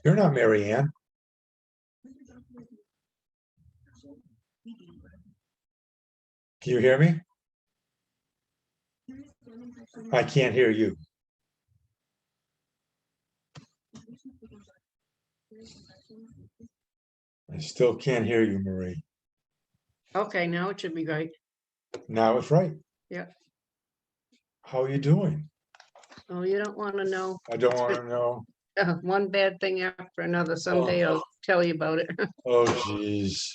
You're not Mary Ann. Can you hear me? I can't hear you. I still can't hear you, Marie. Okay, now it should be right. Now it's right. Yeah. How are you doing? Oh, you don't want to know. I don't want to know. One bad thing after another. Someday I'll tell you about it. Oh, geez.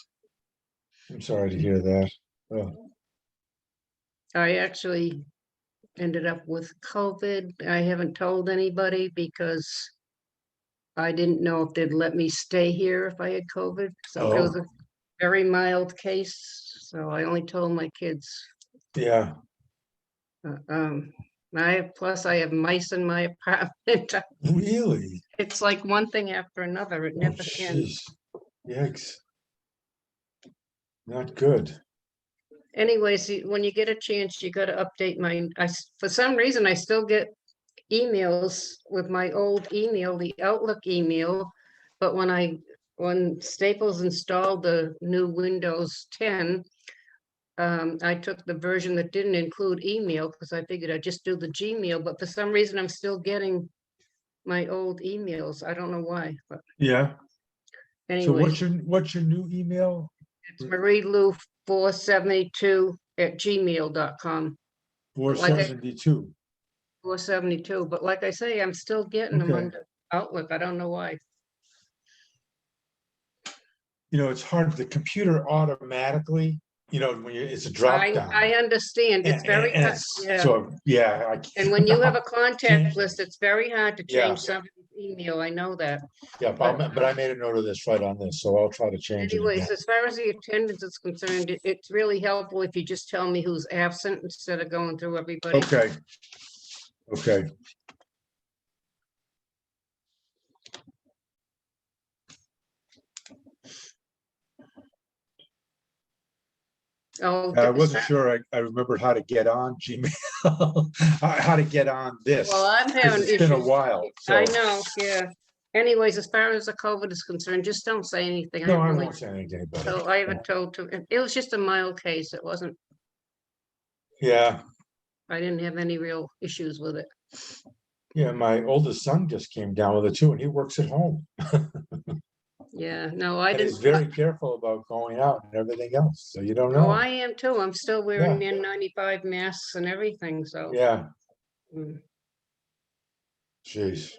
I'm sorry to hear that. Oh, I actually ended up with COVID. I haven't told anybody because I didn't know if they'd let me stay here if I had COVID. So it was a very mild case. So I only told my kids. yeah. Plus I have mice in my apartment. Really? It's like one thing after another. It Oh, never ends. jeez. Yikes. Not good. Anyways, when you get a chance, you got to update for some reason, I still get emails with my old email, the Outlook email. But when Staples installed the new Windows 10, I took the version that didn't include email because I figured I'd just do the Gmail. But for some reason, I'm still getting my old emails. I don't know why, but Yeah. So anyways, what's your new email? it's marielou472@gmail.com. 472. 472, but like I say, I'm still getting them Okay. under Outlook. I don't know why. You know, it's hard. The computer automatically, when it's a drop down. I understand. It's very hard. Yeah. So yeah. And when you have a contact Change- list, it's very hard to Yeah. change somebody's email. I know that. Yeah, but I made a note of this right on this, so I'll try to change it again. Anyways, as far as the attendance is concerned, it's really helpful if you just tell me who's absent instead of going through everybody. Okay. Okay. Oh, I wasn't sure I remembered how to get on Gmail, how to get on this. well, I'm 'cause having it's been a issues. while. So. I know, yeah. Anyways, as far as the COVID is concerned, just don't say anything. No, I really- won't say anything about it. So I haven't told to, it was just a mild case. It wasn't, Yeah, I didn't have any real issues with it. yeah. My oldest son just came down with it too, and he works at home. Yeah, no, I And he's didn't. very careful about going out and everything else. So you don't Oh, know. I am too. I'm still wearing the N95 masks and everything, so. Yeah. Mm. Jeez.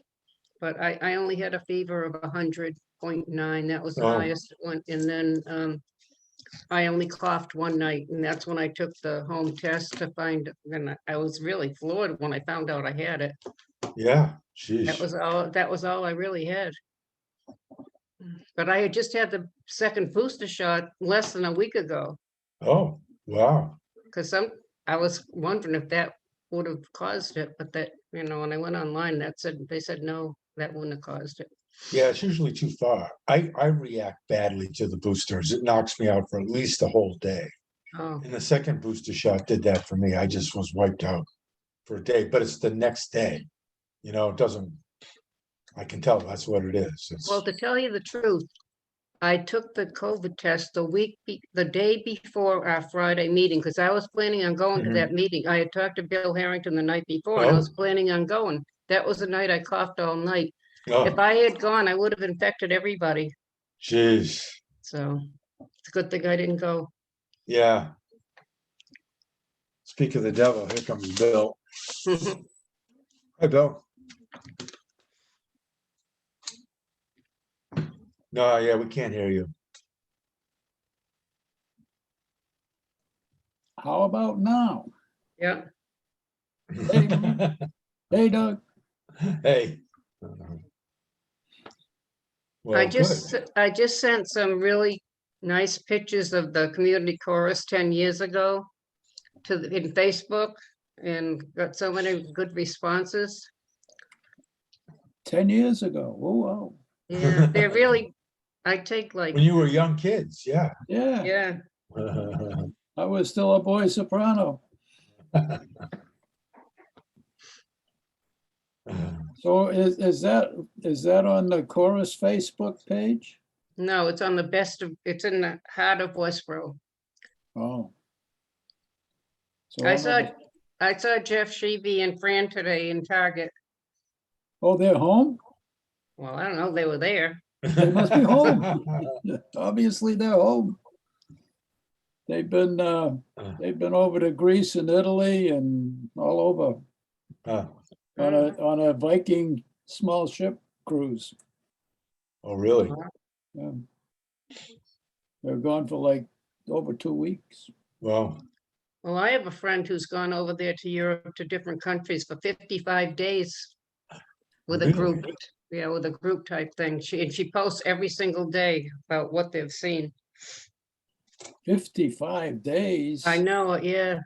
But I only had a fever of 100.9. That was the Oh. highest one. And then I only coughed one night, and that's when I took the home test to find, and I was really floored when I found out I had it. Yeah. That Jeez. was all I really had. But I had just had the second booster shot less than a week ago, Oh, wow. because I was wondering if that would have caused it, but that, when I went online, they said, no, that wouldn't have caused it. Yeah, it's usually too far. I react badly to the boosters. It knocks me out for at least a whole day. Oh, And the second booster shot did that for me. I just was wiped out for a day, but it's the next day. It doesn't, I can tell that's what it is. well, to tell you the truth, I took the COVID test the day before our Friday meeting, because I was planning on going to Mhm. that meeting. I had talked to Bill Harrington the night before, and I was planning on going. That was the night I coughed all night. If Oh, I had gone, I would have infected everybody. jeez. So it's a good thing I didn't go. Yeah. Speak of the devil, here comes Bill. Hi, Bill. No, yeah, we can't hear you. How about now? Yeah. Hey, Doug. Hey. Well, I good. just sent some really nice pictures of the community chorus 10 years ago. in Facebook and got so many good responses. 10 years ago. Oh, wow. Yeah, they're really, I take like, When you were young kids, yeah. Yeah, yeah, I was still a boy soprano. So is that on the chorus Facebook page? no, it's on the it's in the heart of Westboro. Oh. So I I'm saw, gonna- I saw Jeff Sheeby and Fran today in Target. Oh, they're home? Well, I don't know, they were there. They must be home. Obviously, they're home. They've been over to Greece and Italy and all over on a Viking small ship cruise. Oh, really? Yeah. They're gone for like over 2 weeks. Well, Well, I have a friend who's gone over there to Europe, to different countries for 55 days with a group. Really? Yeah, with a group type thing. She posts every single day about what they've seen. 55 days. I know, yeah,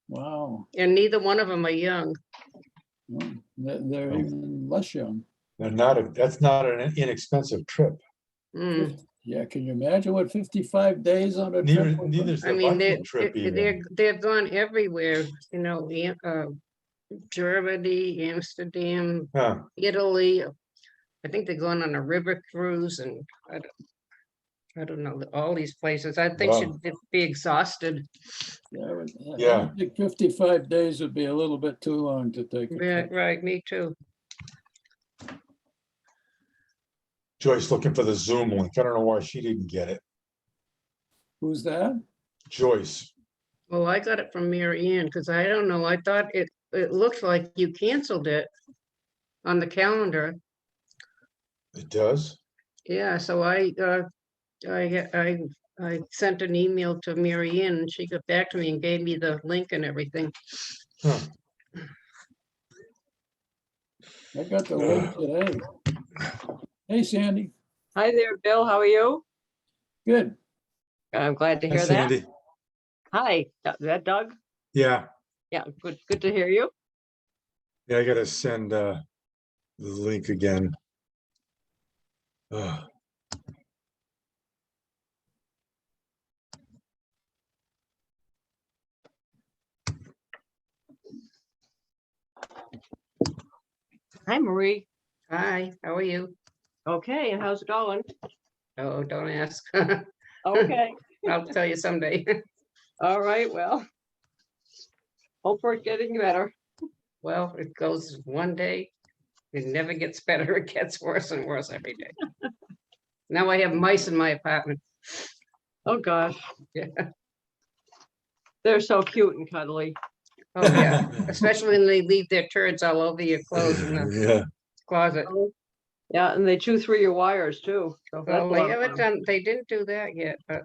Wow. and neither one of them are young. Well, they're Oh. even less young. that's not an inexpensive trip. Mm. Yeah, can you imagine what 55 days on a trip? would cost? Neither's I the mean, Viking trip even. they've gone everywhere, you know, Germany, Amsterdam, Huh. Italy. I think they're going on a river cruise and I don't know, all these places. I think Wow. should be exhausted. Yeah, I Yeah. think 55 days would be a little bit too long to take a Yeah, trip. right, me too. Joyce looking for the Zoom link. I don't know why she didn't get it. Who's that? Joyce. Well, I got it from Mary Ann because I don't know. I thought it looked like you canceled it on the calendar. It does? Yeah, so I sent an email to Mary Ann and she got back to me and gave me the link and everything. Huh. I got the link today. Hey, Sandy. Hi there, Bill. How are you? Good. I'm glad to Hi, hear that. Sandy. Hi, is that Doug? Yeah, Yeah, good to hear you. yeah, I gotta send the link again. Ugh. Hi, Marie. Hi, how are you? Okay, and how's it going? Oh, don't ask. Okay, I'll tell you someday. all right, well. Hope we're getting better. Well, it goes one day, it never gets better, it gets worse and worse every day. Now I have mice in my apartment. Oh, gosh. Yeah. They're so cute and cuddly. Oh, yeah, especially when they leave their turds all over your clothes in the Yeah, closet. Yeah, and they chew through your wires too. So that's a Well, they lot of haven't fun. done, they didn't do that yet, but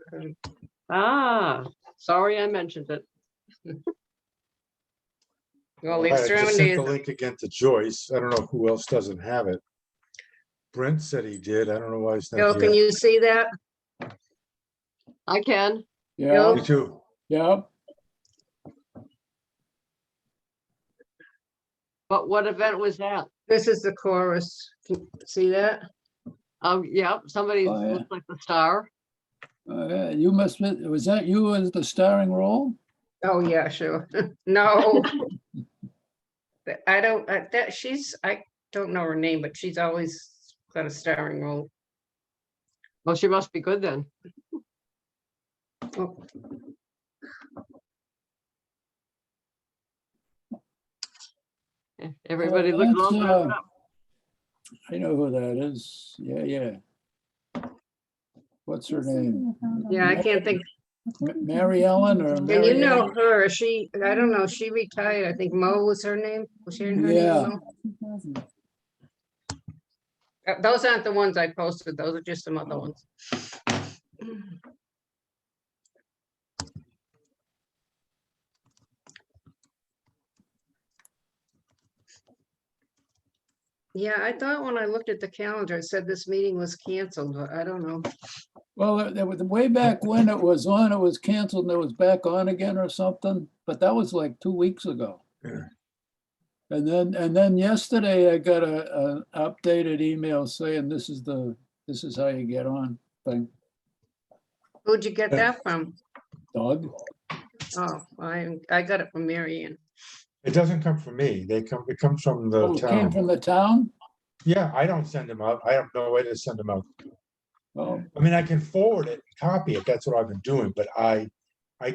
Ah, sorry I mentioned it. well, all they've right, I just sent the certainly, link again to Joyce. I don't know who else doesn't have it. Brent said he did. I don't know why he's Bill, not can here. you see that? I can. Yeah, Me too. yeah. But what event was that? This is the chorus. Can you see that? Oh, yeah, somebody Oh, yeah. looks like the star. Yeah, you must be, was that you as the starring role? Oh, yeah, sure. No. I don't, I don't know her name, but she's always got a starring role. Well, she must be good then. Oh, Everybody Oh, looks that's, all dressed up. I know who that is. Yeah, yeah. What's her name? yeah, I can't think. Mary Ellen or And Mary you know Ellen? her, I don't know, she retired. I think Mo was her name. Was her name Yeah. Mo? Those aren't the ones I posted. Those are just some other Oh. ones. Yeah, I thought when I looked at the calendar, it said this meeting was canceled, but I don't know. Well, it was way back when it was on, it was canceled and it was back on again or something, but that was like 2 weeks ago. Yeah. And then yesterday I got a updated email saying this is how you get on thing. Who'd you get that from? Doug? Oh, I got it from Mary Ann. It doesn't come from me. It comes from the Oh, it came town. from the town? Yeah, I don't send them out. I have no way to send them out. Oh, I mean, I can forward it, copy it. That's what I've been doing, but I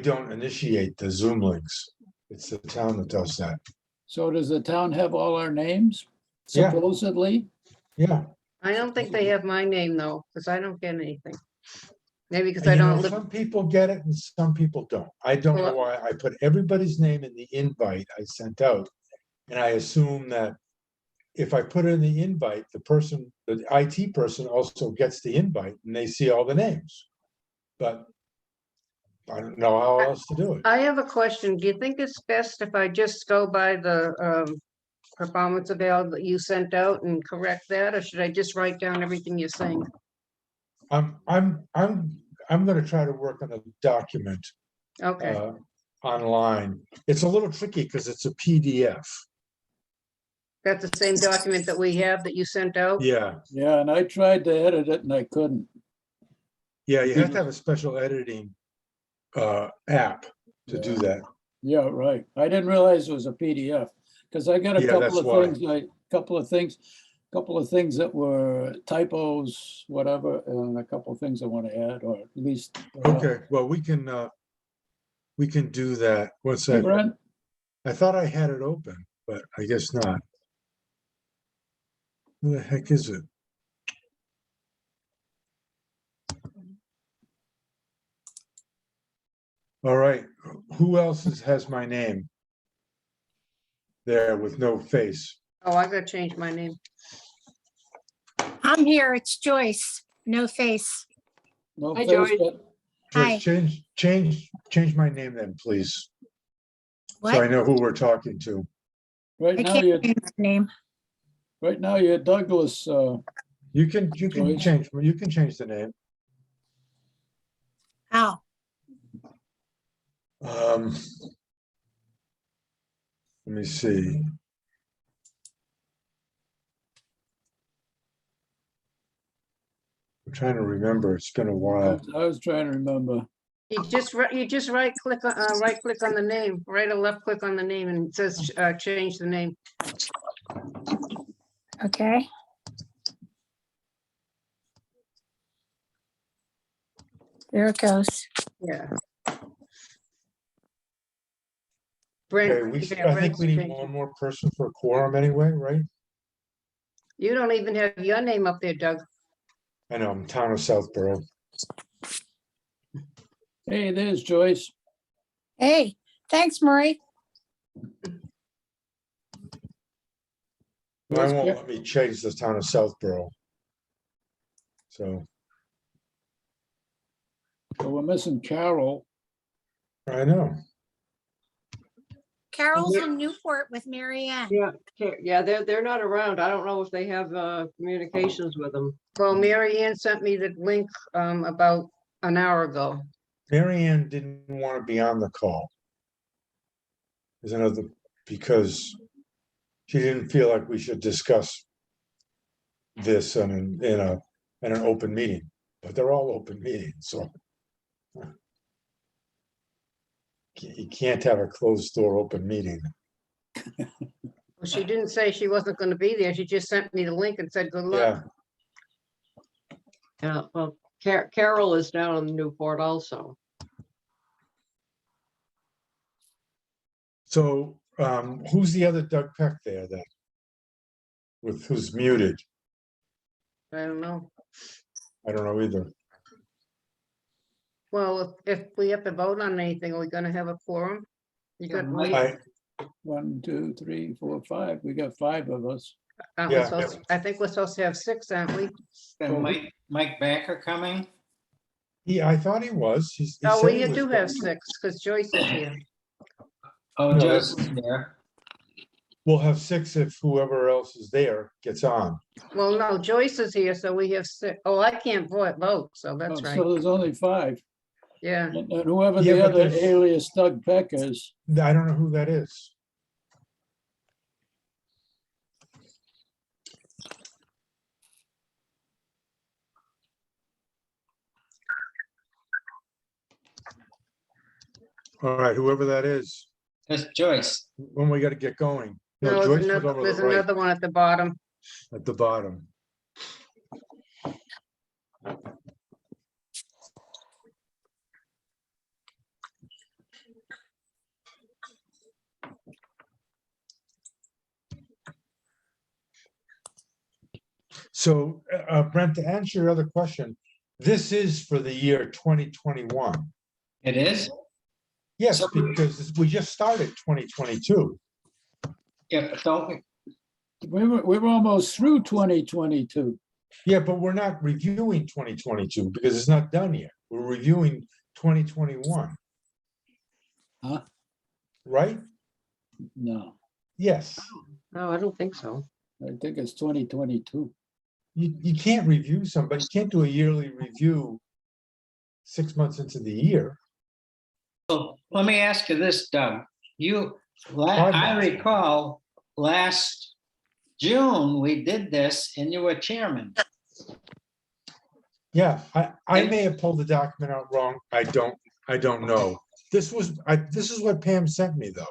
don't initiate the Zoom links. It's the town that does that. so does the town have all our names Yeah. supposedly? Yeah. I don't think they have my name though, because I don't get anything. Maybe because I You know, don't live, some people get it and some people don't. I don't know Well, why. I put everybody's name in the invite I sent out. And I assume that if I put in the invite, the IT person also gets the invite and they see all the names. But I don't know how else to do it. I have a question. Do you think it's best if I just go by the performance avail that you sent out and correct that, or should I just write down everything you're saying? I'm gonna try to work on a document Okay, online. It's a little tricky because it's a PDF. that's the same document that we have that you sent out? Yeah, Yeah, and I tried to edit it and I couldn't. yeah, you have to have a special editing app to do that. Yeah, right. I didn't realize it was a PDF, because I got a Yeah, couple that's of why. things, couple of things that were typos, whatever, and a couple of things I want to add, or at least. Okay, well, we can do that. What's Hey, that? Brent, I thought I had it open, but I guess not. Who the heck is it? All right, who else has my name there with no face? Oh, I gotta change my name. I'm here. It's Joyce. No face. no Hi, face, Joyce. but Hi. Just change my name then, please. So I What? know who we're talking to. right I now can't you're, change my name. right now you're Douglas, You can Joyce. change the name. How? Let me see. I'm trying to remember. It's been a while. I was trying to remember. You just right click on the name, right or left click on the name, and it says change the name. Okay. There it goes. Yeah. Okay, Brent, yeah, I think Brent's we need changed. one more person for a quorum anyway, right? You don't even have your name up there, Doug. I know, I'm town of Southborough. Hey, there's Joyce. Hey, thanks, Marie. I Joyce won't Ca- let me change the town of Southborough. So, So we're missing Carol. I know. Carol's in Newport with Mary Ann. Yeah, yeah, they're not around. I don't know if they have communications with them. Well, Mary Ann sent me the link about an hour ago. Mary Ann didn't want to be on the call. Because she didn't feel like we should discuss this in an open meeting, but they're all open meetings, so. You can't have a closed door open meeting. Well, she didn't say she wasn't gonna be there. She just sent me the link and said, good luck. Yeah, Yeah, well, Carol is down in Newport also. so who's the other Doug Peck there then? Who's muted? I don't know. I don't know either. Well, if we have to vote on anything, are we gonna have a quorum? You got, I, 1, 2, 3, 4, 5. We got 5 of us. Yeah. I think we're supposed to have 6, aren't we? And Mike Backer coming? I thought he was. He Oh, said we he was do have coming. 6, because Joyce is here. Oh, No, Joyce is here. we'll have 6 if whoever else is there gets on. Well, no, Joyce is here, so we have 6. Oh, I can't vote, so that's right. So there's only 5. Yeah. And whoever Yeah, the but other there's- alias Doug Peck is, I don't know who that is. All right, whoever that is, That's Joyce. when we gotta get going. No, No, there's Joyce was another, over there's the right, another one at the bottom. at the bottom. So, Brent, to answer your other question, this is for the year 2021. It is? Yes, So- because we just started 2022. Yeah, but don't we? we're almost through 2022. Yeah, but we're not reviewing 2022 because it's not done yet. We're reviewing 2021. Huh? Right? No, Yes. No, I don't think so. I think it's 2022. You can't review somebody, you can't do a yearly review 6 months into the year. So let me ask you this, Doug. I Pardon? recall last June, we did this and you were chairman. Yeah, I may have pulled the document out wrong. I don't know. This is what Pam sent me though.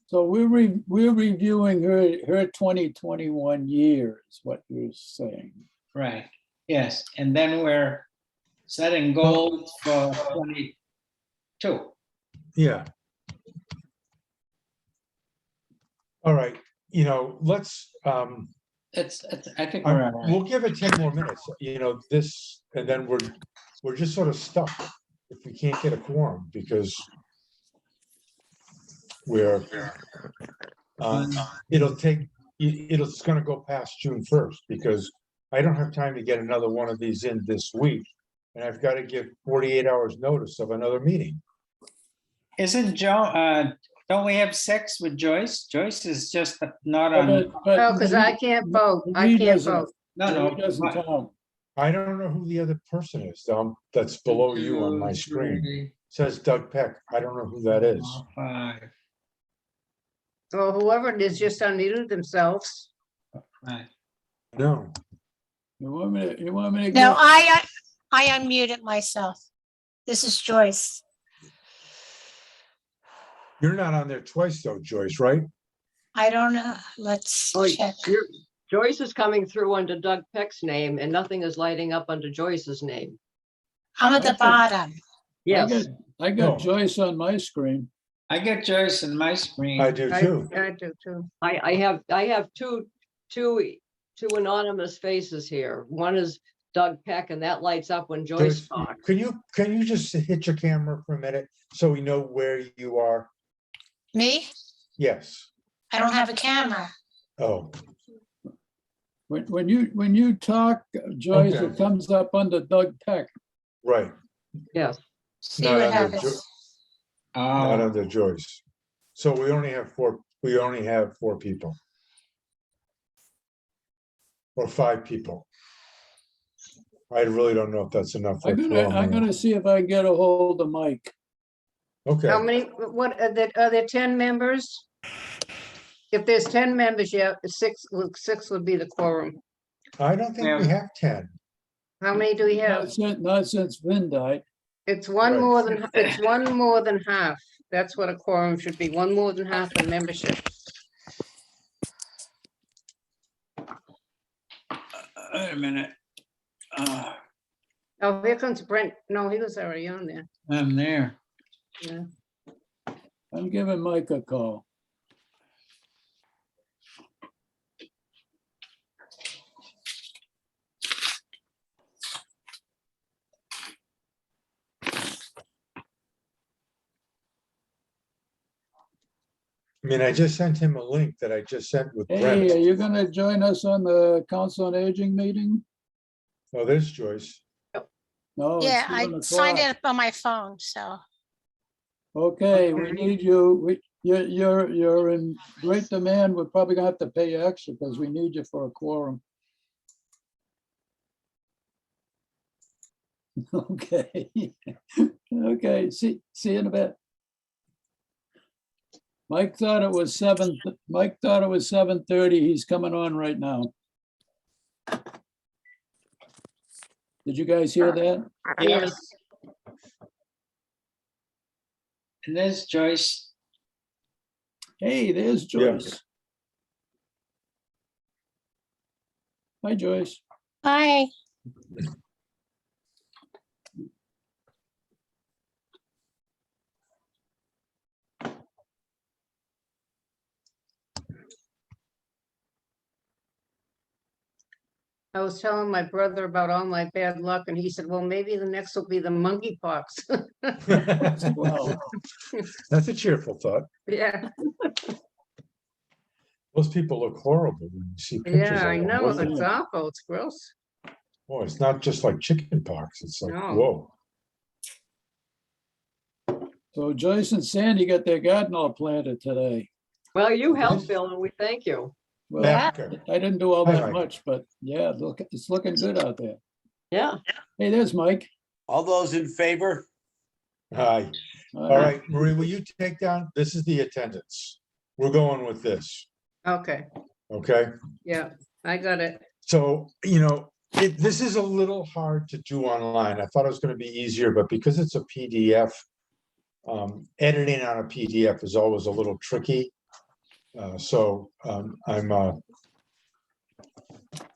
So we're reviewing her 2021 year is what you're saying. Right, yes. And then we're setting goals for 22. Yeah. All right, let's, I think we're all we'll right. give it 10 more minutes, this, and then we're just sort of stuck if we can't get a quorum because we're, it's gonna go past June 1st because I don't have time to get another one of these in this week. And I've got to give 48 hours notice of another meeting. Isn't don't we have 6 with Joyce? Joyce is just not on, Oh, because I can't vote. I He can't doesn't- vote. no, He doesn't no. count. I don't know who the other person is, that's below you on my screen. Says Doug Peck. I don't know who that is. 5, Well, whoever it is just unmuted themselves. 5. No. You want me to? No, go? I unmuted myself. This is Joyce. You're not on there twice though, Joyce, right? I don't know. Let's Oh, check. Joyce is coming through under Doug Peck's name and nothing is lighting up under Joyce's name. I'm at the Okay. bottom. Yes, I No. got Joyce on my screen. I get Joyce in my screen. I do too. I do too. I have two anonymous faces here. One is Doug Peck and that lights up when Joyce Joyce, talks. can you just hit your camera for a minute so we know where you are? Me? Yes. I don't have a camera. Oh, When you talk, Joyce, Okay. it comes up under Doug Peck. right. Yes, See Not what under happens. Not Oh, under Joyce. So we only have 4 people. Or 5 people. I really don't know if that's enough. for a quorum or I'm not. gonna see if I can get a hold of Mike. Okay, How many, what, are there 10 members? If there's 10 members, yeah, 6 would be the quorum. I don't think we have 10. How many do we have? Not since Vin died. It's one Right. more than half. That's what a quorum should be, one more than half in membership. wait a minute. Oh, here comes Brent. No, he was already on there. I'm there. Yeah. I'm giving Mike a call. I mean, I just sent him a link that I just sent with Hey, Brent. are you gonna join us on the Council on Aging meeting? Oh, there's Joyce. No. it's Yeah, 7 I signed o'clock. it up on my phone, so. Okay, we need you. You're in great demand. We're probably gonna have to pay you extra because we need you for a quorum. Okay. Okay, see you in a bit. Mike thought it was 7:30. He's coming on right now. Did you guys hear that? Yes, And there's Joyce. Hey, there's Yeah. Joyce. Hi, Joyce. Hi, I was telling my brother about all my bad luck and he said, well, maybe the next will be the monkeypox. Well, That's a cheerful thought. Yeah, Those people look horrible when you see pictures. yeah, I of them, know. wasn't It's it? awful. It's gross. Boy, it's not just like chicken pox. It's like, No. whoa. so Joyce and Sandy got their garden all planted today. Well, you Yes. helped, Bill, and we thank you. Well, Backer. I didn't do all Hi, that Mike. much, but yeah, look, it's looking good out there. Yeah. Hey, there's Mike. All those in favor? Hi. All right, Marie, will you take down, this is the attendance. We're going with this, Okay, okay? yeah, I got it. So, this is a little hard to do online. I thought it was gonna be easier, but because it's a PDF, editing on a PDF is always a little tricky.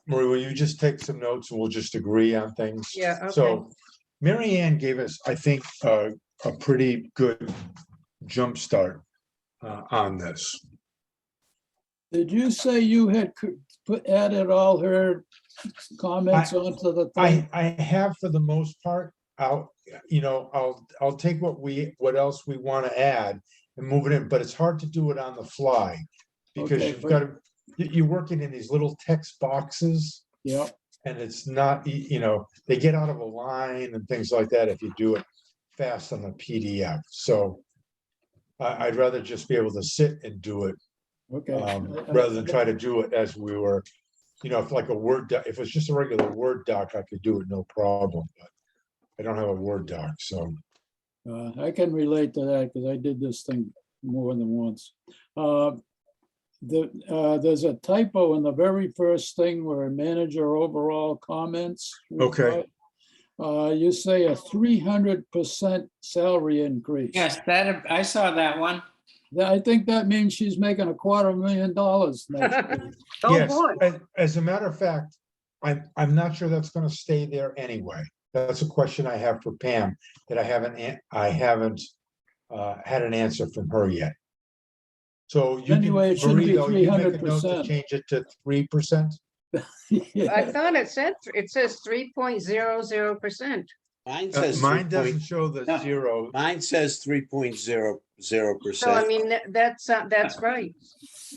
Marie, will you just take some notes and we'll just agree on things? Yeah, okay. So Mary Ann gave us, I think, a pretty good jump start on this. Did you say you had added all her comments onto the thing? I have for the most part. I'll take what else we want to add and move it in, but it's hard to do it on the fly. Because Okay, you've but- got to, you're working in these little text boxes. Yep, And it's not, they get out of a line and things like that if you do it fast on the PDF. So I'd rather just be able to sit and do it okay. rather than try to do it as we were, if like a Word doc, if it's just a regular Word doc, I could do it no problem. But I don't have a Word doc, so. I can relate to that because I did this thing more than once. There's a typo in the very first thing where manager overall comments. Okay. You say a 300% salary increase. Yes, I saw that one. I think that means she's making $250,000 next year. Oh, Yes, boy. as a matter of fact, I'm not sure that's gonna stay there anyway. That's a question I have for Pam that I haven't had an answer from her yet. So you can, Anyway, it shouldn't Marie, be though, you make a note to 300%. change it to 3%. I Yeah. thought it says 3.00%. Mine says Mine 3 doesn't point, show the No. zero. mine says 3.00%. So I mean, that's right.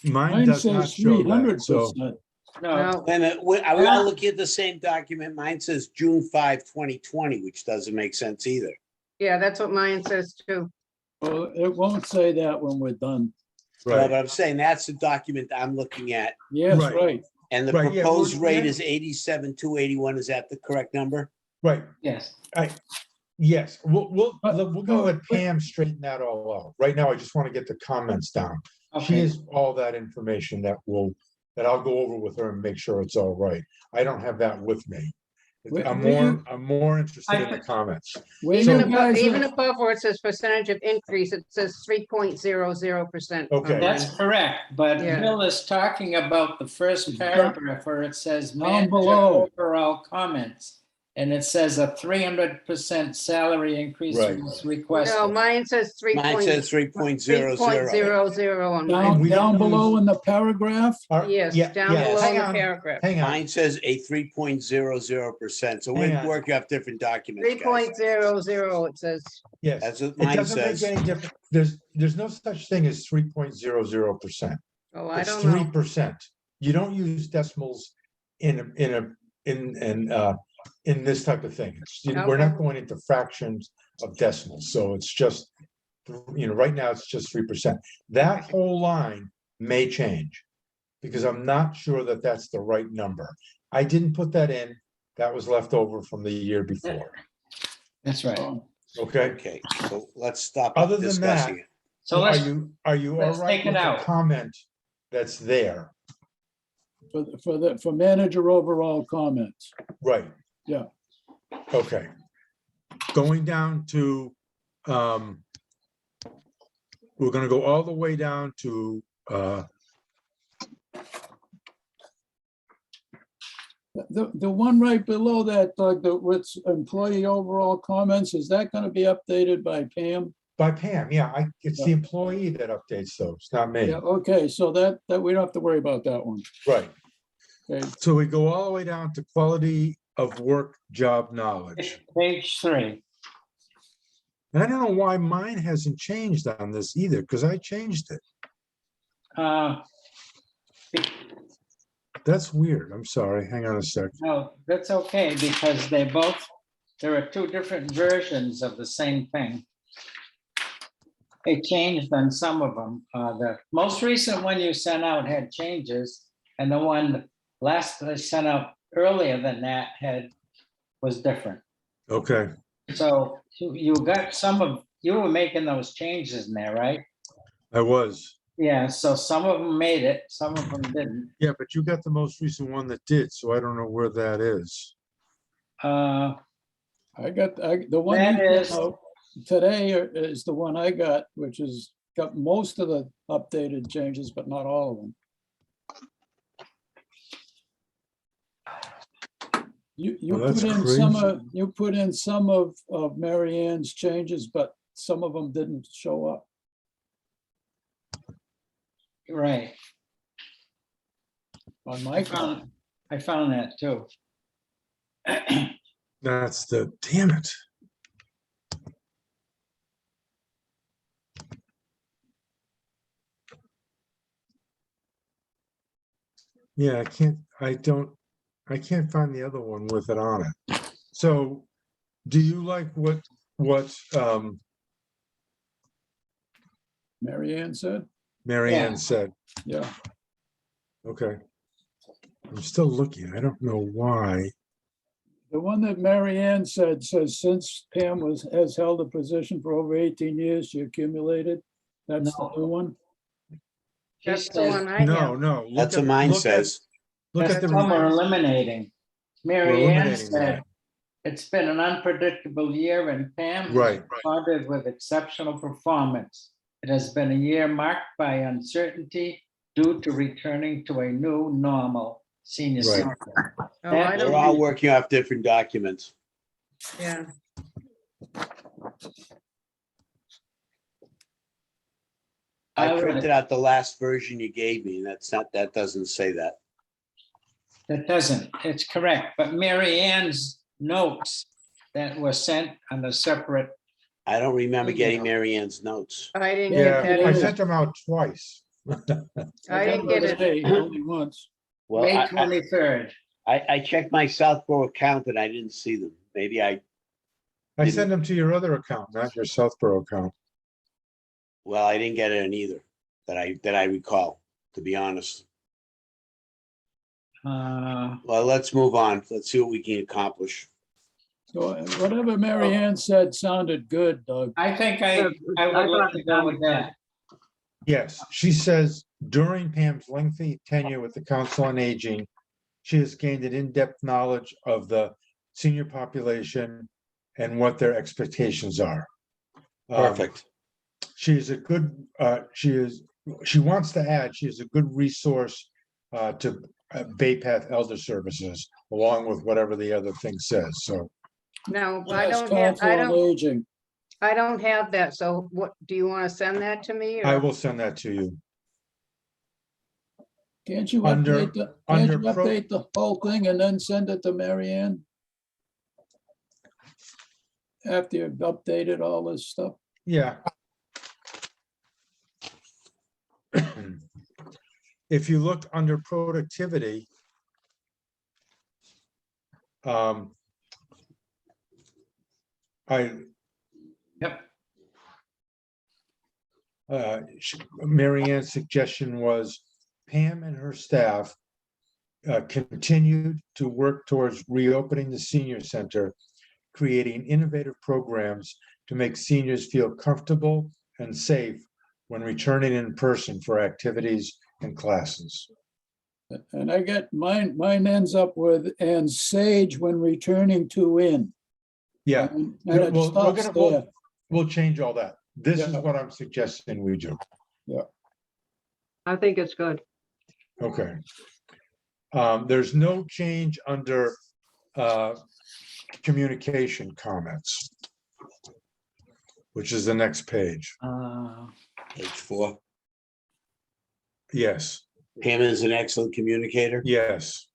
Mine Mine does not says show that, so. 300%. No, No, Wait a minute, are we all looking at the same document? Mine says June 5, 2020, which doesn't make sense either. yeah, that's what mine says too. Well, it won't say that when we're done. No, Right, but I'm saying that's the document I'm looking at. Yes, Right. right. And the Right, yeah, proposed we're- rate is 87,281. Is that the correct number? right, yes. yes, we'll But- go let Pam straighten that all out. Right now, I just want to get the comments down. She Okay, has all that information that I'll go over with her and make sure it's all right. I don't have that with me. Wait, I'm will you- more interested in the comments. Where Even you above, guys even are- above where it says percentage of increase, it says 3.00%. Okay. that's correct, but Yeah. Bill is talking about the first paragraph where it says Down manager below. overall comments. And it says a 300% salary increase Right. was No, requested. mine says Mine says 3.00. 3.00 on mine. Down, we don't down below use- in the paragraph? Yes, Yeah, down yeah, below in hang the on, paragraph. Hang on, Mine says a 3.00%. So Hang we're on. working off different documents, guys. 3.00, it says. yes. That's what It mine doesn't make says. any difference. There's no such thing as 3.00%. Oh, I It's don't know. 3%. You don't use decimals in this type of thing. We're not Okay. going into fractions of decimals, so it's just right now it's just 3%. That whole line may change because I'm not sure that that's the right number. I didn't put that in. That was left over from the year before. That's right. Okay. Okay, so let's stop Other than discussing that, it. So are let's, you all let's right take it with the out. comment that's there? For manager overall comments. Right. Yeah. Okay. Going down to, we're gonna go all the way down to, The one right below that, Doug, with employee overall comments, is that gonna be updated by Pam? by Pam, yeah, it's the Yeah. employee that updates those, not me. Yeah, okay, so that we don't have to worry about that one. Right. Okay, So we go all the way down to quality of work, job knowledge. page 3. And I don't know why mine hasn't changed on this either, because I changed it. Uh, That's weird. I'm sorry. Hang on a sec. No, that's okay, because there are 2 different versions of the same thing. They changed on some of them. The most recent one you sent out had changes, and the one last I sent out earlier than that was different. Okay. So you got you were making those changes in there, right? I was. Yeah, so some of them made it, some of them didn't. Yeah, but you got the most recent one that did, so I don't know where that is. Uh, the one That you is- sent out today is the one I got, which has got most of the updated changes, but not all of them. You Well, that's put in some crazy. of, you put in some of Mary Ann's changes, but some of them didn't show up. right. On my copy. I found that too. That's damn it. Yeah, I can't find the other one with it on it. So do you like what Mary Ann said, Mary Yeah. Ann said? yeah. Okay. I'm still looking. I don't know why. The one that Mary Ann said says, since Pam has held a position for over 18 years, she accumulated. That's the No. new one. She That's the says one I No, have. no. look That's at- what mine look at- says. Look at That's the, all some are mine. eliminating. we're Mary Ann eliminating said, that. it's been an unpredictable year and Pam has Right. responded with exceptional performance. It has been a year marked by uncertainty due to returning to a new normal senior Right. center. Oh, I That- We're don't, all working off different documents. yeah. I I would- printed out the last version you gave me, and that doesn't say that. That doesn't, it's correct, but Mary Ann's notes that were sent on a separate, I don't remember getting Email. Mary Ann's notes. I didn't Yeah, get that I either. sent them out twice. I didn't get it. Today, Only once. Well, May 23rd. I checked my Southborough account and I didn't see them. Maybe I sent them to your other account, not your Southborough account. well, I didn't get it in either that I recall, to be honest. Well, let's move on. Let's see what we can accomplish. So whatever Mary Ann said sounded good, Doug. I think I would like to go with that. Yes, she says during Pam's lengthy tenure with the Council on Aging, she has gained an in-depth knowledge of the senior population and what their expectations are. Perfect. She is a good, she wants to add, she is a good resource to Bay Path Elder Services, along with whatever the other thing says, so. No, I Yes, don't have, Council on Aging. I don't have that. So what, do you want to send that to me? I or- will send that to you. Can't you Under- update under pro- the whole thing and then send it to Mary Ann? After you've updated all this stuff? Yeah. If you look under productivity, I, Yep. Mary Ann's suggestion was Pam and her staff continued to work towards reopening the senior center, creating innovative programs to make seniors feel comfortable and safe when returning in person for activities and classes. And I get mine ends up with, and sage when returning to in. Yeah, And Yeah, it well, stops there. we'll change all that. This is Yeah. what I'm suggesting we do. I think it's good. Okay. There's no change under communication comments, which is the next page. Page 4. Yes, Pam is an excellent communicator. yes.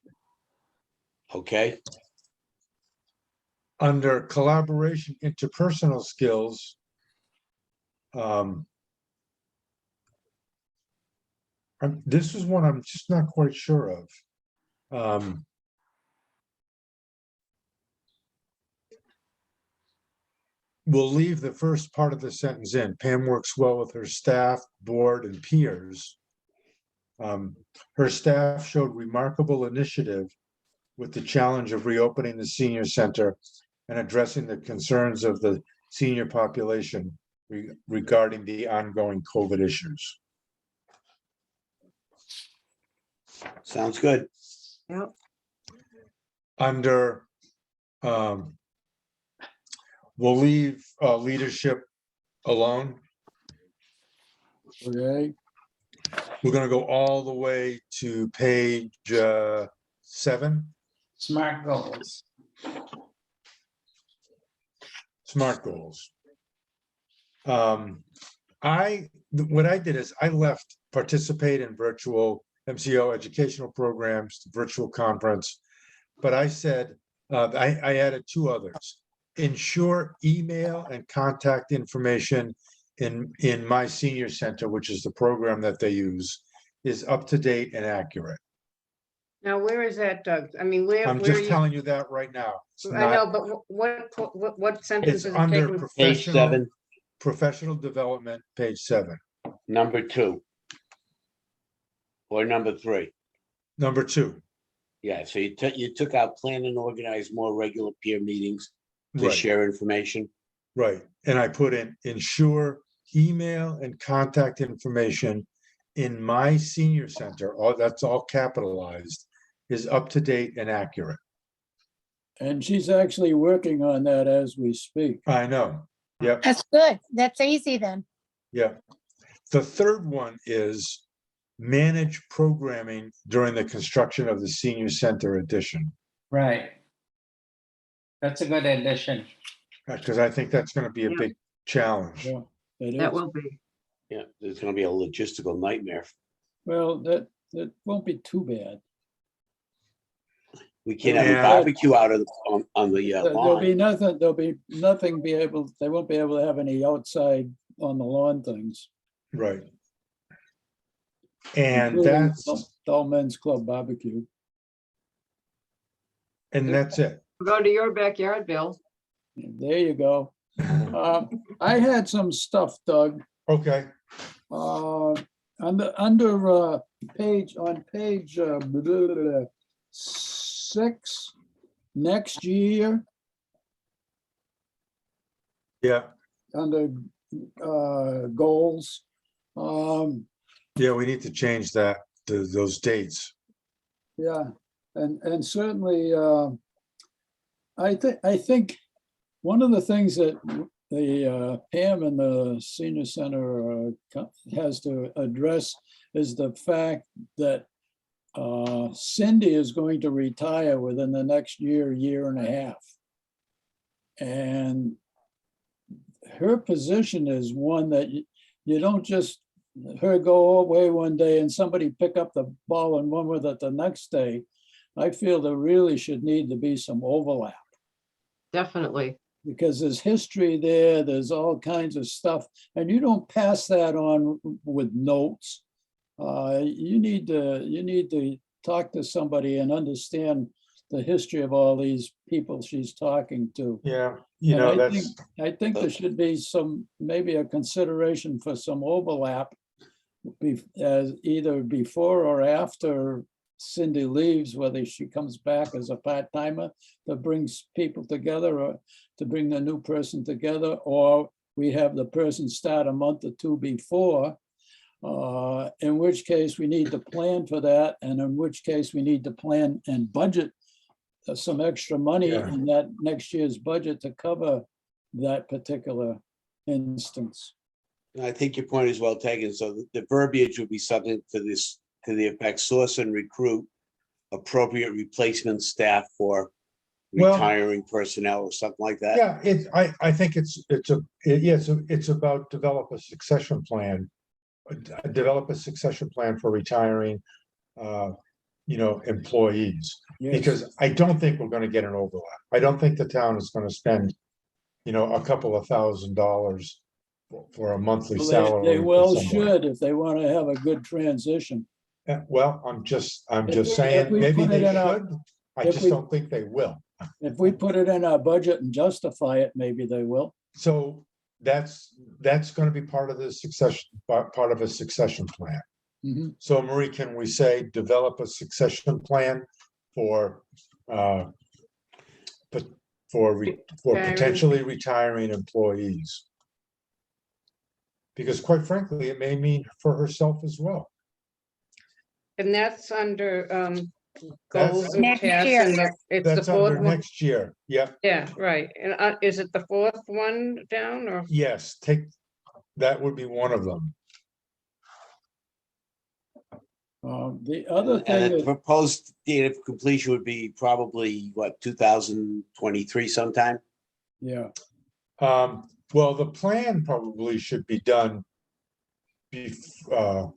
Okay, Under collaboration, interpersonal skills, this is one I'm just not quite sure of. We'll leave the first part of the sentence in. Pam works well with her staff, board, and peers. Her staff showed remarkable initiative with the challenge of reopening the senior center and addressing the concerns of the senior population regarding the ongoing COVID issues. sounds good. Yep. Under, we'll leave leadership alone. Okay, We're gonna go all the way to page 7, SMART goals. SMART goals. What I did is I left participate in virtual MCO educational programs, virtual conference, but I said, I added 2 others. Ensure email and contact information in My Senior Center, which is the program that they use, is up to date and accurate. Now, where is that, Doug? I mean, where, I'm where just you, telling you that right now. It's I know, not, but what sentence it's is it under taken? Page 7, professional development, page 7. number 2. Or number 3. Number 2, Yeah, so you took out plan and organize more regular peer meetings to right, share information. right. And I put in ensure email and contact information in My Senior Center, all that's all capitalized, is up to date and accurate. and she's actually working on that as we speak. I know. Yep, That's good. That's easy then. yep. The third one is manage programming during the construction of the senior center addition. Right. That's a good addition. Because I think that's gonna be a Yeah. big challenge. Yeah, it That is. will be. Yeah, there's gonna be a logistical nightmare. Well, that won't be too bad. We can't have a Yeah. barbecue out of, on the There'll be lawn. nothing, they won't be able to have any outside on the lawn things. Right. And including that's, Dull Men's Club barbecue. it. Go to your backyard, Bill. There you go. I had some stuff, Doug. Okay, Under page 6, next year, yeah, under goals. yeah, we need to change that, those dates. Yeah, and certainly, I think one of the things that the Pam and the senior center has to address is the fact that Cindy is going to retire within the next year and a half. And her position is one that you don't just her go away one day and somebody pick up the ball and run with it the next day. I feel there really should need to be some overlap Definitely. because there's history there, there's all kinds of stuff, and you don't pass that on with notes. You need to talk to somebody and understand the history of all these people she's talking to. Yeah, you And know, I think, that's, I think there should be some, maybe a consideration for some overlap as either before or after Cindy leaves, whether she comes back as a part-timer that brings people together, or to bring the new person together, or we have the person start a month or two before, in which case we need to plan for that, and in which case we need to plan and budget some extra money Yeah. in that next year's budget to cover that particular instance. I think your point is well taken. So the verbiage would be something to this, to the effect, source and recruit appropriate replacement staff for Well- retiring personnel or something like that. yeah, I think it's about develop a succession plan. Develop a succession plan for retiring, employees. Yes. Because I don't think we're gonna get an overlap. I don't think the town is gonna spend, a couple of $1,000s for a monthly Well, salary. They for well somebody. should if they want to have a good transition. Well, I'm just If saying, we maybe put it they in our- should. I if just we- don't think they will. If we put it in our budget and justify it, maybe they will. So that's gonna be part of the succession, part of a succession plan. Mhm. So Marie, can we say, develop a succession plan for, but for Retiring. potentially retiring employees? Because quite frankly, it may mean for herself as well. And that's under That's- goals and Next tasks, year. and it's the That's fourth under one. next year. Yep, Yeah, right. And is it the fourth one down, or? yes, that would be one of them. The other thing And the is, proposed date of completion would be probably, what, 2023 sometime? yeah, Well, the plan probably should be done before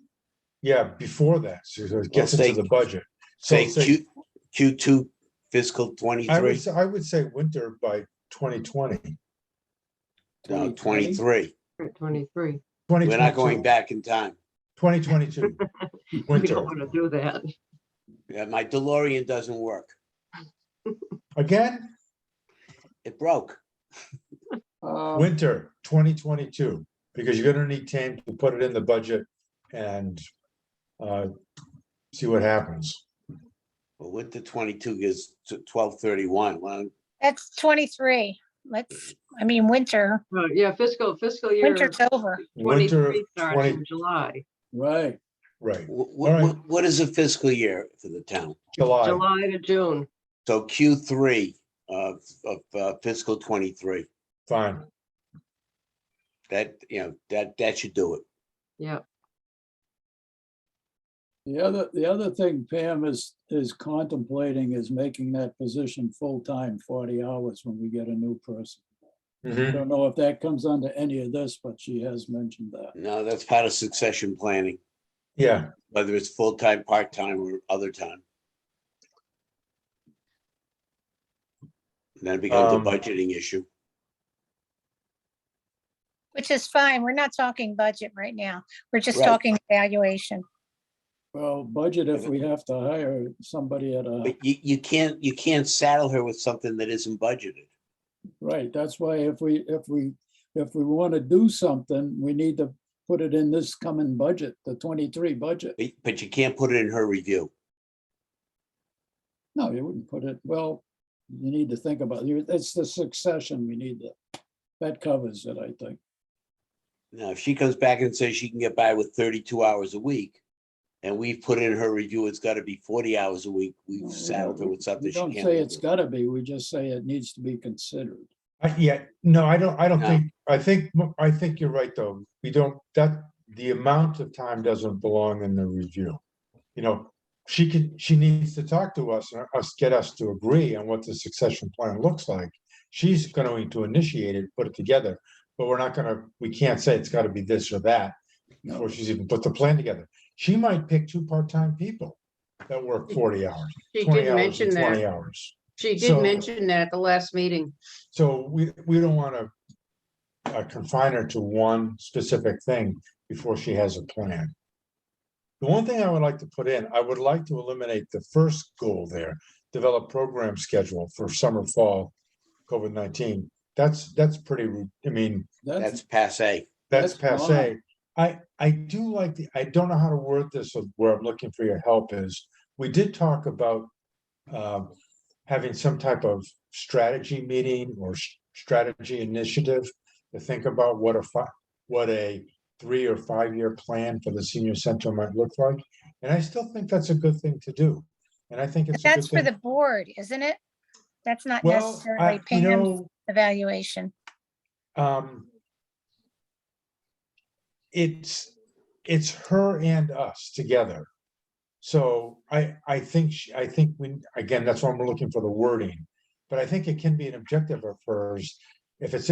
that, so it gets say- into the budget. So Say Q2 fiscal I 23, would say winter by 2020. no, 2020? 23. 23. We're not going back in time. 2022, We winter. don't want to do that. Yeah, my DeLorean doesn't work. Again, It broke. winter 2022, because you're gonna need time to put it in the budget and see what happens. Well, winter 22 is 12/31. Well, That's 23. Winter, Yeah, fiscal year winter's over. Winter 23 starts 20, in July, right. right, what is a fiscal year for the town? July, July to June. So Q3 of fiscal 23. fine. That should do it. Yeah, The other thing Pam is contemplating is making that position full-time, 40 hours when we get a new person. I Mhm. don't know if that comes under any of this, but she has mentioned that. No, that's part of succession planning, Yeah, whether it's full-time, part-time, or other time. Then it becomes a Um, budgeting issue. Which is fine. We're not talking budget right now. We're just Right. talking evaluation. Well, budget if we have to hire somebody at a, But you can't saddle her with something that isn't budgeted. right, that's why if we want to do something, we need to put it in this coming budget, the 23 budget. But you can't put it in her review. No, you wouldn't put it, well, you need to think about it. It's the succession we need that covers it, I think. Now, if she comes back and says she can get by with 32 hours a week, and we've put in her review, it's got to be 40 hours a week, we've saddled her with something We she don't can't. say live it's with. gotta be, we just say it needs to be considered. no, I don't No. think, I think you're right, though. We don't, the amount of time doesn't belong in the review. She needs to talk to us and get us to agree on what the succession plan looks like. She's going to initiate it, put it together, but we can't say it's gotta be this or that before she's even put the plan together. She might pick 2 part-time people that work 40 hours, She 20 did hours mention and 20 that. hours. She So- did mention that at the last meeting. So we don't want to confine her to one specific thing before she has a plan. The one thing I would like to put in, I would like to eliminate the first goal there, develop program schedule for summer, fall, COVID-19. That's pretty, I mean, That's passe. that's That's passe. I do like I don't know how to word this, so where I'm looking for your help is, we did talk about having some type of strategy meeting or strategy initiative to think about what a 3 or 5 year plan for the senior center might look like. And I still think that's a good thing to do. And I think But it's a good that's for the thing. board, isn't it? That's not Well, necessarily you Pam's know, evaluation. It's her and us together. So I think we, again, that's why we're looking for the wording. But I think it can be an objective of hers. If it's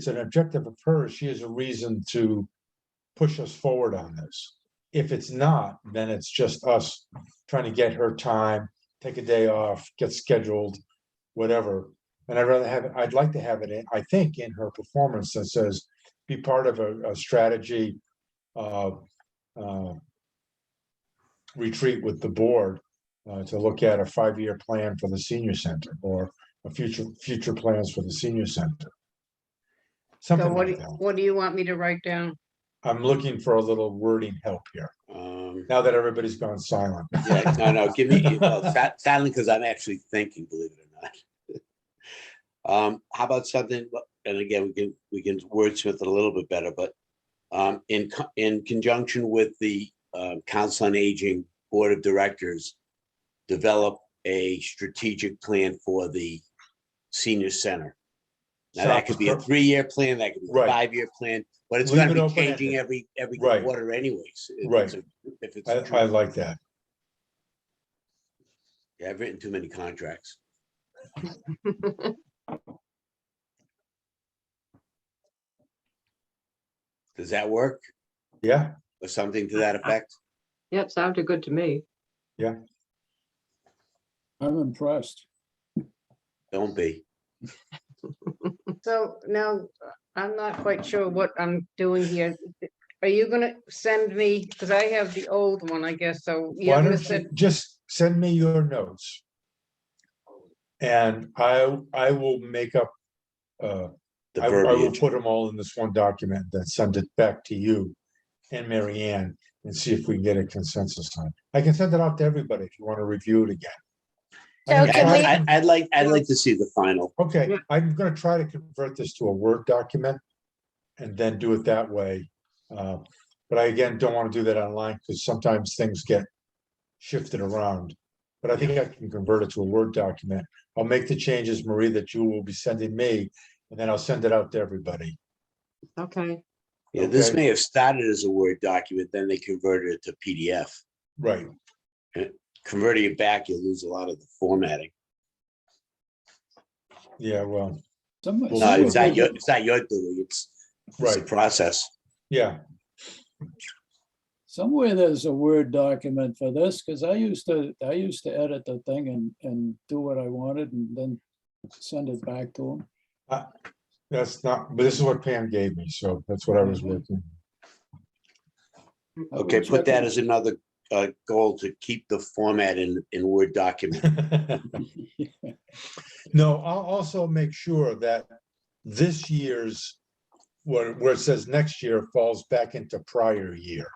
an objective of hers, she has a reason to push us forward on this. If it's not, then it's just us trying to get her time, take a day off, get scheduled, whatever. And I'd like to have it in, I think, in her performance that says, be part of a strategy retreat with the board to look at a 5-year plan for the senior center or a future plans for the senior center. So Something like that. what do you want me to write down? I'm looking for a little wording help here, now that everybody's gone silent. Yeah, no, give me, well, silent, because I'm actually thinking, believe it or not. How about something, and again, we can wordsmith it a little bit better, but in conjunction with the Council on Aging Board of Directors, develop a strategic plan for the senior center. Now, that could be a 3-year plan, that could be a Right. 5-year plan, but it's Leave gonna it be open-ended. changing every Right. quarter anyways. If Right. it's a- If it's a I like that. Yeah, I've written too many contracts. Does that work? Yeah, Or something to that effect? Yep, sounded good to me. I'm impressed. Don't be. So now, I'm not quite sure what I'm doing here. Are you gonna send me, because I have the old one, I guess, so you're why gonna don't you send, just send me your notes? And I will make up, The I will verbiage. put them all in this one document, then send it back to you and Mary Ann and see if we can get a consensus on it. I can send it out to everybody if you want to review it again. I'm So gonna can try we- to I'd like to see the final. Okay, Yeah. I'm gonna try to convert this to a Word document and then do it that way. But I, again, don't want to do that online because sometimes things get shifted around. But I think I can convert it to a Word document. I'll make the changes, Marie, that you will be sending me, and then I'll send it out to everybody. Okay, Yeah, this Okay. may have started as a Word document, then they converted it to PDF. Right, Converting it back, you lose a lot of the formatting. yeah, well, Somebody- Well, No, sure. it's not your doing, it's a right, process. yeah, Somewhere there's a Word document for this, because I used to edit the thing and do what I wanted and then send it back to them. that's not, but this is what Pam gave me, so that's what I was working. Okay, put that as another goal, to keep the format in Word document. No, I'll also make sure that this year's, where it says next year falls back into prior year.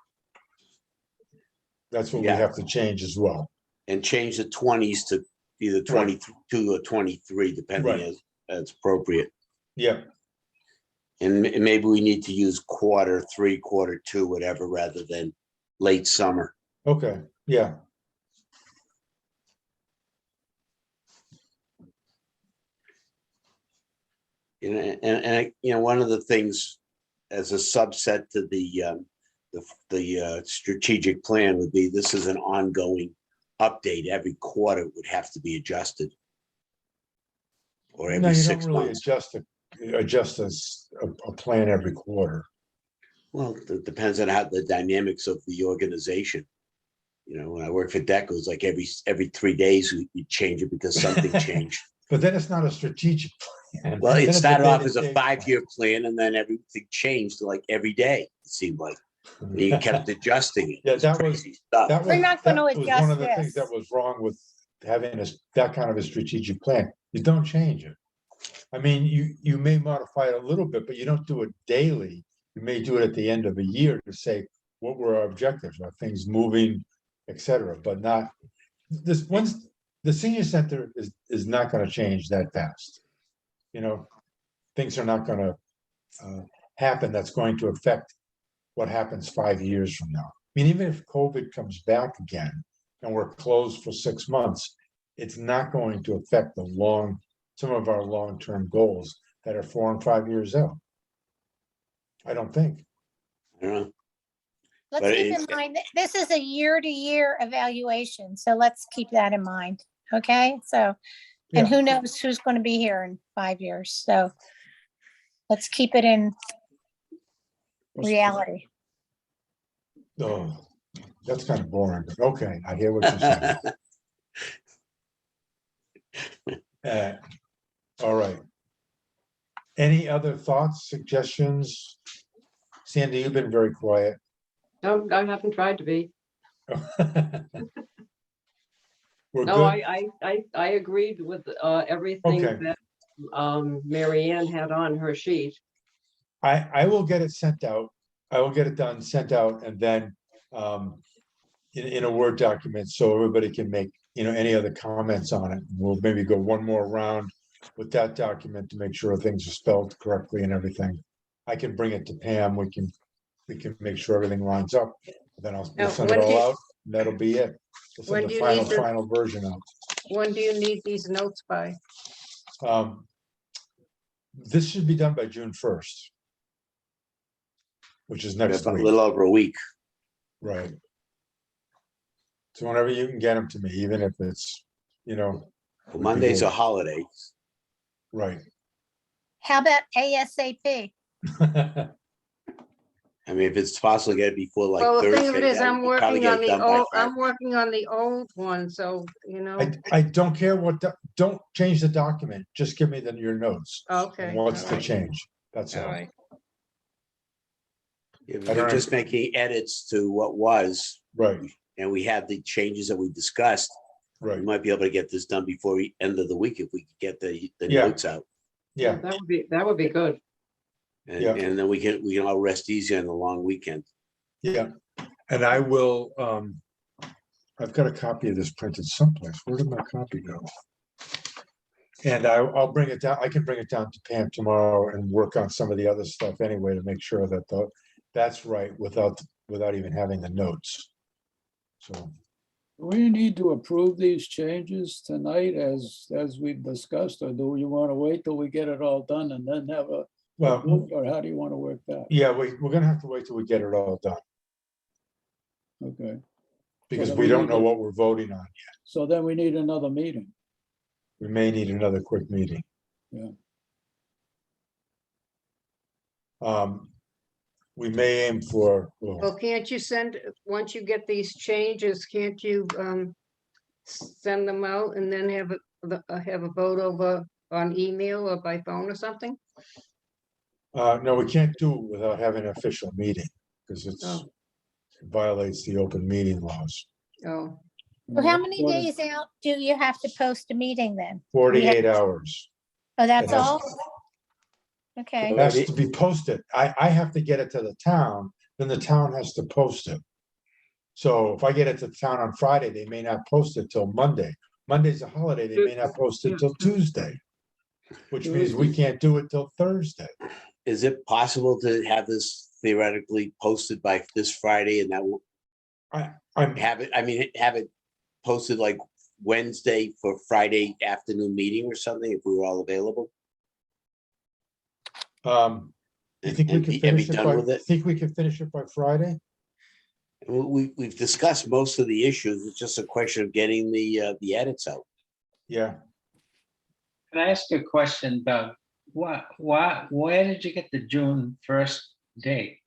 That's what we Yeah. have to change as well. And change the 20s to either 22 or 23, depending Right. as appropriate. Yeah, And maybe we need to use Q3, Q2, whatever, rather than late summer. okay, yeah, And one of the things as a subset to the strategic plan would be, this is an ongoing update. Every quarter would have to be adjusted. Or no, every you don't 6 really months. adjust a plan every quarter. Well, it depends on how the dynamics of the organization. When I worked for DEC, it was like every 3 days we change it because something changed. But then it's not a strategic plan. Well, Then it it's started off as a day-to-day plan. 5-year plan, and then everything changed to like every day, it seemed like. You kept adjusting it. Yeah, It's that was- crazy stuff. That We're was, not that gonna was one adjust of the things that this. was wrong with having that kind of a strategic plan. You don't change it. I mean, you may modify it a little bit, but you don't do it daily. You may do it at the end of a year to say, what were our objectives? Are things moving, et cetera, but not, this, once, the senior center is not gonna change that fast. You know, things are not gonna happen that's going to affect what happens 5 years from now. I mean, even if COVID comes back again and we're closed for 6 months, it's not going to affect some of our long-term goals that are 4 and 5 years out. I don't think. I don't know. Let's But keep in mind, that this is a year-to-year evaluation, so let's keep that in mind, okay? So, and Yeah. who knows who's going to be here in 5 years, so let's keep it in reality. Oh, that's kind of boring, but okay, I hear what you're saying. All right. Any other thoughts, suggestions? Sandy, you've been very quiet. No, I haven't tried to be. We're No, good. I agreed with everything Okay. that Mary Ann had on her sheet. I will get it sent out. I will get it done, sent out, and then in a Word document, so everybody can make, any other comments on it. We'll maybe go one more round with that document to make sure things are spelled correctly and everything. I can bring it to Pam. We can make sure everything lines up. Then we'll Now, send it when all do- out. And that'll be it. We'll When send do the you need the- final version out. When do you need these notes by? This should be done by June 1st. Which is next A week, little over a week. right? So whenever you can get them to me, even if it's, Well, would be Monday's a good. holiday. Right. How about ASAP? I mean, if it's possible to get it before like Well, the thing of Thursday, it is, that I'm we could probably working get on it the done by old, Friday. I'm working on the old one, so, I don't care don't change the document, just give me your notes. okay. And what's all the right, change? That's All all. right, If I you're don't just making edits to what was, Right, and we have the changes that we discussed, we right. might be able to get this done before the end of the week if we could get the Yeah. notes out. Yeah, That would be good. And, Yeah. and then we can all rest easy on the long weekend. yeah. And I will, I've got a copy of this printed someplace. Where did my copy go? And I'll bring it down. I can bring it down to Pam tomorrow and work on some of the other stuff anyway to make sure that that's right without even having the notes. So, We need to approve these changes tonight as we've discussed, or do you want to wait till we get it all done and then have a well, vote, or how do you want to work that? yeah, we're gonna have to wait till we get it all done Okay, because then we we don't need know to- what we're voting on. so then we need another meeting. We may need another quick meeting. Yeah. We may aim for, well, well, can't you once you get these changes, can't you send them out and then have a vote over on email or by phone or something? no, we can't do it without having an official meeting because it Oh. violates the open meeting laws. Oh, Well, how many What is- days out do you have to post a meeting then? 48 hours. Oh, that's It has- all? Okay, It has to be posted. I have to get it to the town, then the town has to post it. So if I get it to the town on Friday, they may not post it till Monday. Monday's a holiday, they may not post it till Tuesday. Which means we can't do it till Thursday. Is it possible to have this theoretically posted by this Friday and that will I'm, have it posted like Wednesday for Friday afternoon meeting or something if we were all available? you think we And could be- and be finish it done by, with it? think we could finish it by Friday? We've discussed most of the issues. It's just a question of getting the edits out. Yeah, Can I ask you a question, Doug? Where did you get the June 1st date?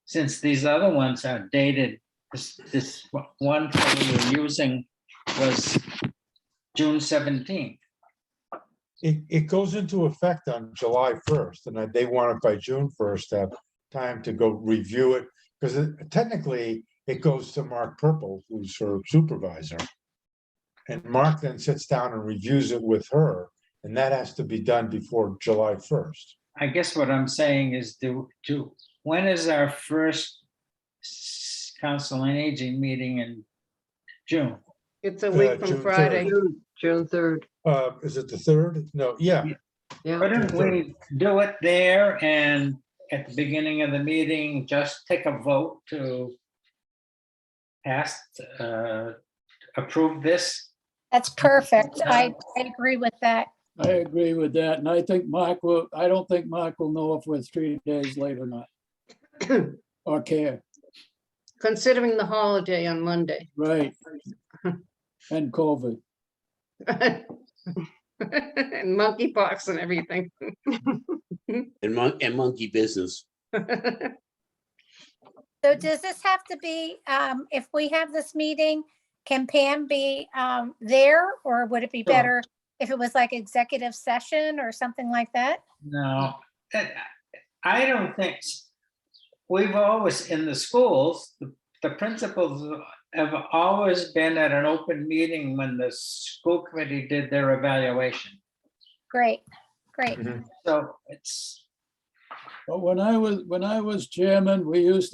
Since these other ones are dated, this one thing you're using was June 17th. it goes into effect on July 1st and they want it by June 1st to have time to go review it, because technically it goes to Mark Purple, who's her supervisor. And Mark then sits down and reviews it with her, and that has to be done before July 1st. I guess what I'm saying is when is our first council on aging meeting in June? It's a week June from 3rd. Friday. June 3rd. Is it the 3rd? No, yeah, Yeah, Why don't we do it there and at the beginning of the meeting, just take a vote to approve this? That's perfect. I agree with that. I agree with that, and I think I don't think Mark will know if we're 3 days late or not. Or care, Considering the holiday on Monday. right? And COVID. And monkeypox and everything. And monkey business. So does this have to be, if we have this meeting, can Pam be there? Or would it be Sure. better if it was like executive session or something like that? No, I don't think, we've always, in the schools, the principals have always been at an open meeting when the school committee did their evaluation. Great, great. Mhm. So it's, But when I was chairman, we used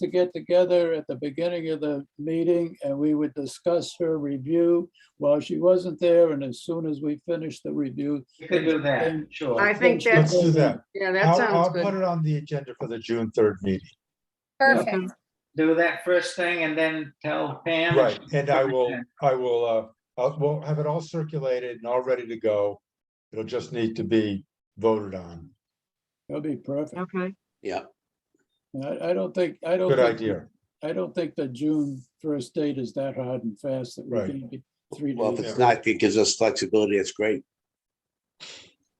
to get together at the beginning of the meeting and we would discuss her review while she wasn't there. And as soon as we finished the review. you could do that, sure. I think Let's that's, do that. yeah, that I'll sounds put good. it on the agenda for the June 3rd meeting. Perfect. Do that first thing and then tell Pam. Right, and we'll have it all circulated and all ready to go. It'll just need to be voted on. That'll be perfect. okay. Yeah, I don't think. Good idea. I don't think the June 1st date is that hard and fast that we Right. can be 3 well, if days. it's not, it gives us flexibility, it's great.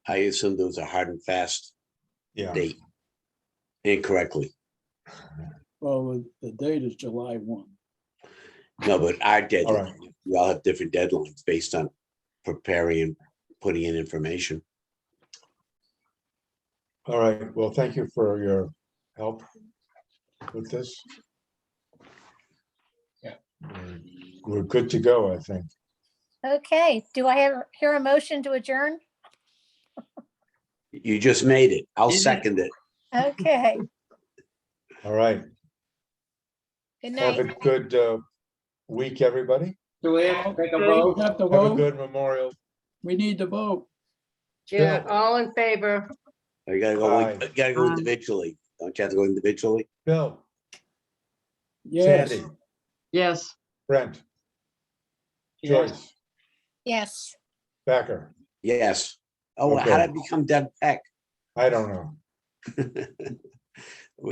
I assume there was a hard and fast Yeah, date incorrectly. Well, the date is July 1. No, but our all deadline, right. we all have different deadlines based on preparing and putting in information. All right, well, thank you for your help with this. Yeah. We're good to go, I think. Okay, do I hear a motion to adjourn? You just made it. I'll Did it? second it. Okay, All right, good have a night. good week, everybody. Do we have to take a We vote? have to Have a vote. good Memorial. We need to vote. Yeah, Bill. all in favor. You gotta go, Aye. you gotta go individually. Don't you have to go individually? Bill, Yes. Sandy, Yes. Brent, Yes. Joyce, Yes. Becker. Yes. Oh, how Okay. did I become Doug Peck? I don't know.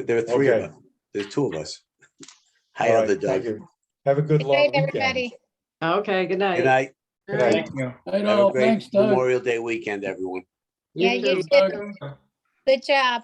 There are three of Okay. us. There's two of us. All Hi, right, other thank Doug. you. Have a good Good long night, weekend. everybody. Okay, good night. Good night. Good night. Thank you. I Have a know, great thanks, Doug. Memorial Day weekend, everyone. Yeah, you too. too. Good job.